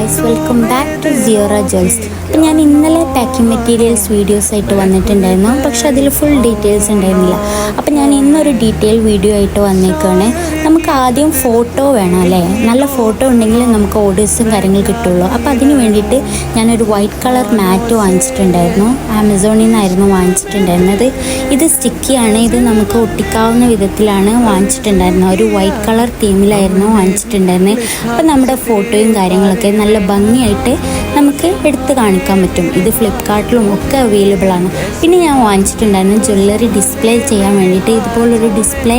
Guys, welcome back to സിയോറ ജോയ്സ്. ഞാൻ ഇന്നലെ പാക്കിംഗ് മെറ്റീരിയൽസ് വീഡിയോസ് ആയിട്ട് വന്നിട്ടുണ്ടായിരുന്നു, പക്ഷെ അതിൽ ഫുൾ ഡീറ്റെയിൽസ് ഉണ്ടായിരുന്നില്ല. അപ്പം ഞാൻ ഇന്നൊരു ഡീറ്റെയിൽ വീഡിയോ ആയിട്ട് വന്നേക്കാണ്. നമുക്ക് ആദ്യം ഫോട്ടോ വേണം അല്ലേ? നല്ല ഫോട്ടോ ഉണ്ടെങ്കിൽ നമുക്ക് ഓർഡേഴ്സും കാര്യങ്ങളും കിട്ടുള്ളൂ. അപ്പോൾ അതിന് വേണ്ടിയിട്ട് ഞാനൊരു വൈറ്റ് കളർ മാറ്റ് വാങ്ങിച്ചിട്ടുണ്ടായിരുന്നു. ആമസോണിൽ നിന്നായിരുന്നു വാങ്ങിച്ചിട്ടുണ്ടായിരുന്നത്. ഇത് സ്റ്റിക്കിയാണ്. ഇത് നമുക്ക് ഒട്ടിക്കാവുന്ന വിധത്തിലാണ് വാങ്ങിച്ചിട്ടുണ്ടായിരുന്നത്. ഒരു വൈറ്റ് കളർ തീമിലായിരുന്നു വാങ്ങിച്ചിട്ടുണ്ടായിരുന്നത്. അപ്പം നമ്മുടെ ഫോട്ടോയും കാര്യങ്ങളൊക്കെ നല്ല ഭംഗിയായിട്ട് നമുക്ക് എടുത്ത് കാണിക്കാൻ പറ്റും. ഇത് ഫ്ലിപ്കാർട്ടിലും ഒക്കെ അവൈലബിൾ ആണ്. പിന്നെ ഞാൻ വാങ്ങിച്ചിട്ടുണ്ടായിരുന്നു ജ്വല്ലറി ഡിസ്പ്ലേ ചെയ്യാൻ വേണ്ടിയിട്ട് ഇതുപോലൊരു ഡിസ്പ്ലേ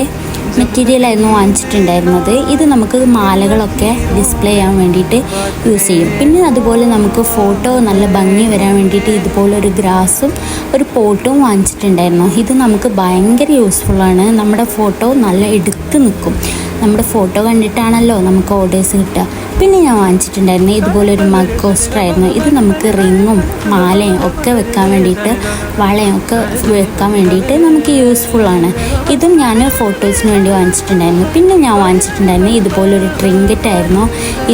മെറ്റീരിയലായിരുന്നു വാങ്ങിച്ചിട്ടുണ്ടായിരുന്നത്. ഇത് നമുക്ക് മാലകളൊക്കെ ഡിസ്പ്ലേ ചെയ്യാൻ വേണ്ടിയിട്ട് യൂസ് ചെയ്യും. പിന്നെ അതുപോലെ നമുക്ക് ഫോട്ടോ നല്ല ഭംഗി വരാൻ വേണ്ടിയിട്ട് ഇതുപോലൊരു ഗ്രാസും ഒരു പോട്ടും വാങ്ങിച്ചിട്ടുണ്ടായിരുന്നു. ഇത് നമുക്ക് ഭയങ്കര യൂസ്ഫുള്ളാണ്. നമ്മുടെ ഫോട്ടോ നല്ല എടുത്ത് നിൽക്കും. നമ്മുടെ ഫോട്ടോ കണ്ടിട്ടാണല്ലോ നമുക്ക് ഓർഡേഴ്സ് കിട്ടുക. പിന്നെ ഞാൻ വാങ്ങിച്ചിട്ടുണ്ടായിരുന്നു ഇതുപോലൊരു മഗ് കോസ്റ്റർ ആയിരുന്നു. ഇത് നമുക്ക് റിങ്ങും മാലയും ഒക്കെ വെക്കാൻ വേണ്ടിയിട്ട്, വളയും ഒക്കെ വെക്കാൻ വേണ്ടിയിട്ട് നമുക്ക് യൂസ്ഫുള്ളാണ്. ഇതും ഞാൻ ഫോട്ടോസിന് വേണ്ടി വാങ്ങിച്ചിട്ടുണ്ടായിരുന്നു. പിന്നെ ഞാൻ വാങ്ങിച്ചിട്ടുണ്ടായിരുന്നു ഇതുപോലൊരു ട്രിങ്കറ്റ് ആയിരുന്നു.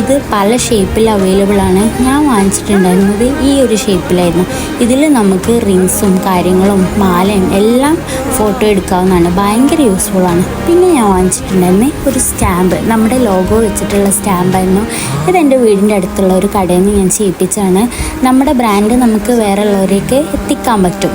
ഇത് പല ഷേപ്പിൽ അവൈലബിൾ ആണ്. ഞാൻ വാങ്ങിച്ചിട്ടുണ്ടായിരുന്നത് ഈ ഒരു ഷേപ്പിലായിരുന്നു. ഇതിൽ നമുക്ക് റിങ്സും കാര്യങ്ങളും മാലയും എല്ലാം ഫോട്ടോ എടുക്കാവുന്നതാണ്. ഭയങ്കര യൂസ്ഫുള്ളാണ്. പിന്നെ ഞാൻ വാങ്ങിച്ചിട്ടുണ്ടായിരുന്നു ഒരു സ്റ്റാമ്പ്, നമ്മുടെ ലോഗോ വെച്ചിട്ടുള്ള സ്റ്റാമ്പായിരുന്നു. ഇതെൻ്റെ വീടിൻ്റെ അടുത്തുള്ള ഒരു കടയിൽ നിന്ന് ഞാൻ ചെയ്യിപ്പിച്ചാണ്. നമ്മുടെ ബ്രാൻഡ് നമുക്ക് വേറെ ഉള്ളവരേക്ക് എത്തിക്കാൻ പറ്റും.